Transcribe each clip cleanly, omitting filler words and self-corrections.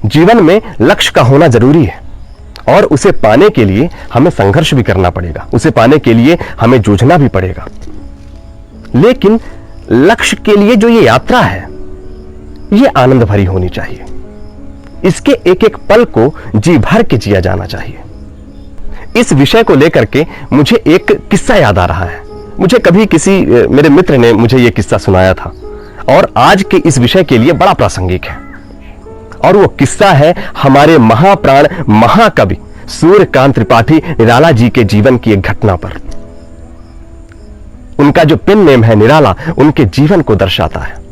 जीवन में लक्ष्य का होना जरूरी है और उसे पाने के लिए हमें संघर्ष भी करना पड़ेगा, उसे पाने के लिए हमें जूझना भी पड़ेगा। लेकिन लक्ष्य के लिए जो ये यात्रा है ये आनंद भरी होनी चाहिए। इसके एक एक पल को जी भर के जिया जाना चाहिए। इस विषय को लेकर के मुझे एक किस्सा याद आ रहा है। मुझे कभी किसी मेरे मित्र ने मुझे यह किस्सा सुनाया था और आज के इस विषय के लिए बड़ा प्रासंगिक है। और वो किस्सा है हमारे महाप्राण महाकवि सूर्यकांत त्रिपाठी निराला जी के जीवन की एक घटना पर। उनका जो पेन नेम है निराला, उनके जीवन को दर्शाता है।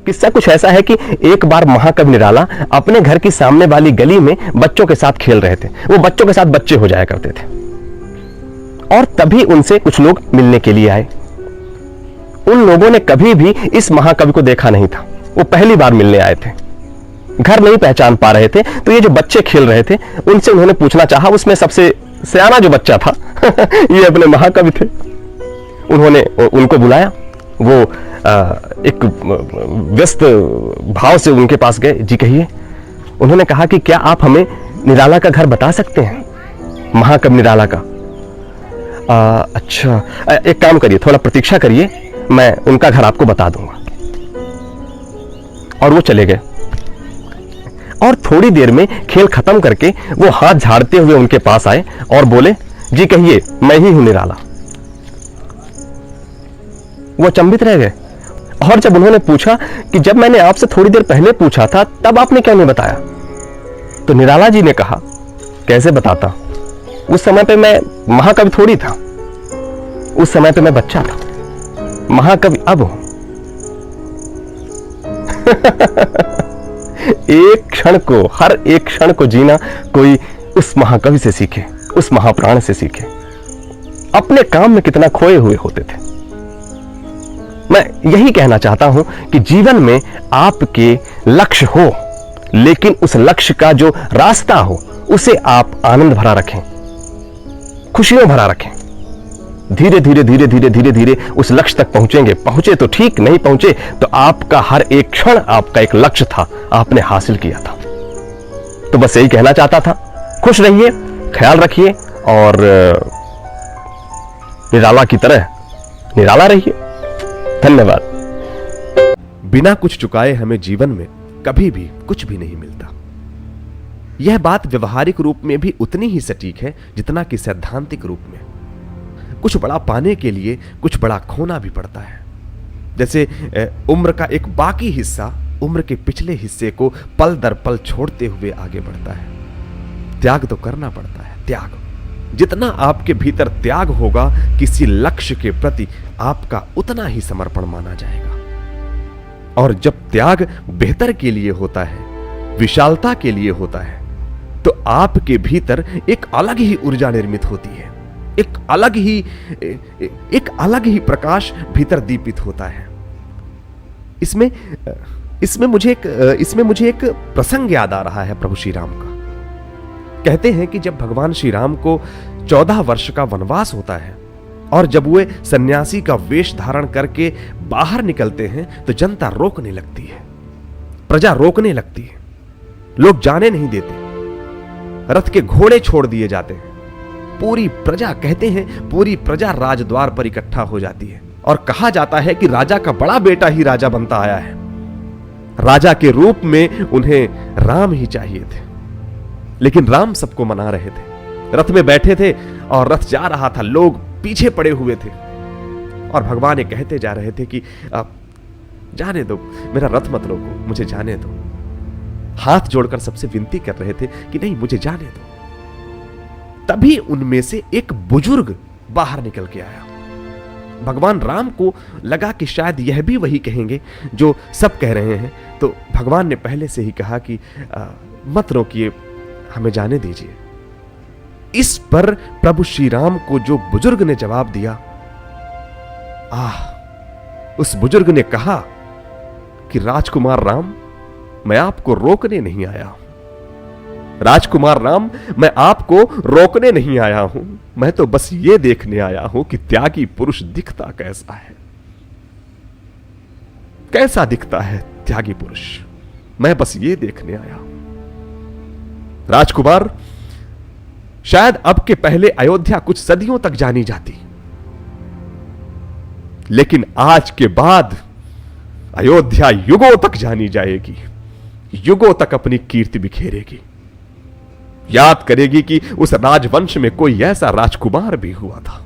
किस्सा कुछ ऐसा है कि एक बार महाकवि निराला अपने घर की सामने वाली गली में बच्चों के साथ खेल रहे थे। वो बच्चों के साथ बच्चे हो जाया करते थे और तभी उनसे कुछ लोग मिलने के लिए आए। उन लोगों ने कभी भी इस महाकवि को देखा नहीं था, वो पहली बार मिलने आए थे, घर नहीं पहचान पा रहे थे। तो ये जो बच्चे खेल रहे थे उनसे उन्होंने पूछना चाहा। उसमें सबसे सियाना जो बच्चा था ये अपने महाकवि थे। उन्होंने उनको बुलाया। वो एक व्यस्त भाव से उनके पास गए। जी कहिए। उन्होंने कहा कि क्या आप हमें निराला का घर बता सकते हैं, महाकवि निराला का? अच्छा, एक काम करिए, थोड़ा प्रतीक्षा करिए, मैं उनका घर आपको बता दूंगा। और वो चले गए और थोड़ी देर में खेल खत्म करके वो हाथ झाड़ते हुए उनके पास आए और बोले, जी कहिए, मैं ही हूं निराला। वो अचंभित रह गए और जब उन्होंने पूछा कि जब मैंने आपसे थोड़ी देर पहले पूछा था तब आपने क्यों नहीं बताया? तो निराला जी ने कहा, कैसे बताता, उस समय पे मैं महाकवि थोड़ी था, उस समय पे मैं बच्चा था, महाकवि अब हूं। एक क्षण को, हर एक क्षण को जीना कोई उस महाकवि से सीखे, उस महाप्राण से सीखे। अपने काम में कितना खोए हुए होते थे। मैं यही कहना चाहता हूं कि जीवन में आपके लक्ष्य हो, लेकिन उस लक्ष्य का जो रास्ता हो उसे आप आनंद भरा रखें, खुशियों भरा रखें। धीरे धीरे धीरे धीरे धीरे धीरे उस लक्ष्य तक पहुंचेंगे। पहुंचे तो ठीक, नहीं पहुंचे तो आपका हर एक क्षण आपका एक लक्ष्य था, आपने हासिल किया था। तो बस यही कहना चाहता था। खुश रहिए, ख्याल रखिए और निराला की तरह निराला रहिए। धन्यवाद। बिना कुछ चुकाए हमें जीवन में कभी भी कुछ भी नहीं मिलता। यह बात व्यवहारिक रूप में भी उतनी ही सटीक है जितना कि सैद्धांतिक रूप में। कुछ बड़ा पाने के लिए कुछ बड़ा खोना भी पड़ता है। जैसे उम्र का एक बाकी हिस्सा उम्र के पिछले हिस्से को पल दर पल छोड़ते हुए आगे बढ़ता है। त्याग तो करना पड़ता है। त्याग, जितना आपके भीतर त्याग होगा किसी लक्ष्य के प्रति, आपका उतना ही समर्पण माना जाएगा। और जब त्याग बेहतर के लिए होता है, विशालता के लिए होता है, तो आपके भीतर एक अलग ही ऊर्जा निर्मित होती है, एक अलग ही प्रकाश भीतर दीपित होता है। इसमें मुझे एक प्रसंग याद आ रहा है प्रभु श्री राम का। कहते हैं कि जब भगवान श्री राम को 14 वर्ष का वनवास होता है और जब वे सन्यासी का वेश धारण करके बाहर निकलते हैं तो जनता रोकने लगती है, प्रजा रोकने लगती है, लोग जाने नहीं देते, रथ के घोड़े छोड़ दिए जाते हैं। पूरी प्रजा, कहते हैं पूरी प्रजा राजद्वार पर इकट्ठा हो जाती है और कहा जाता है कि राजा का बड़ा बेटा ही राजा बनता आया है। राजा के रूप में उन्हें राम ही चाहिए थे, लेकिन राम सबको मना रहे थे। रथ में बैठे थे और रथ जा रहा था, लोग पीछे पड़े हुए थे और भगवान ये कहते जा रहे थे कि जाने दो, मेरा रथ मत रोको, मुझे जाने दो। हाथ जोड़कर सबसे विनती कर रहे थे कि नहीं, मुझे जाने दो। तभी उनमें से एक बुजुर्ग बाहर निकल के आया। भगवान राम को लगा कि शायद यह भी वही कहेंगे जो सब कह रहे हैं, तो भगवान ने पहले से ही कहा कि मत रोकिए, हमें जाने दीजिए। इस पर प्रभु श्री राम को जो बुजुर्ग ने जवाब दिया, उस बुजुर्ग ने कहा कि राजकुमार राम, मैं आपको रोकने नहीं आया हूं। राजकुमार राम, मैं आपको रोकने नहीं आया हूं, मैं तो बस ये देखने आया हूं कि त्यागी पुरुष दिखता कैसा है। कैसा दिखता है त्यागी पुरुष, मैं बस ये देखने आया हूं। राजकुमार, शायद अब के पहले अयोध्या कुछ सदियों तक जानी जाती, लेकिन आज के बाद अयोध्या युगों तक जानी जाएगी, युगों तक अपनी कीर्ति बिखेरेगी। याद करेगी कि उस राजवंश में कोई ऐसा राजकुमार भी हुआ था।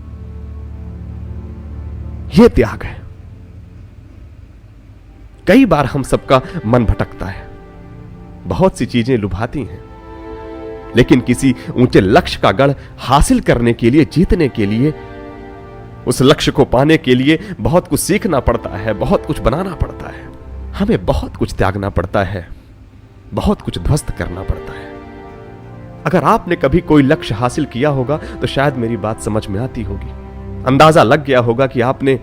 यह त्याग है। कई बार हम सबका मन भटकता है, बहुत सी चीजें लुभाती हैं, लेकिन किसी ऊंचे लक्ष्य का गढ़ हासिल करने के लिए, जीतने के लिए, उस लक्ष्य को पाने के लिए बहुत कुछ सीखना पड़ता है, बहुत कुछ बनाना पड़ता है, हमें बहुत कुछ त्यागना पड़ता है, बहुत कुछ ध्वस्त करना पड़ता है। अगर आपने कभी कोई लक्ष्य हासिल किया होगा तो शायद मेरी बात समझ में आती होगी, अंदाजा लग गया होगा कि आपने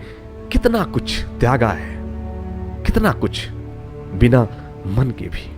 कितना कुछ त्यागा है, कितना कुछ बिना मन के भी।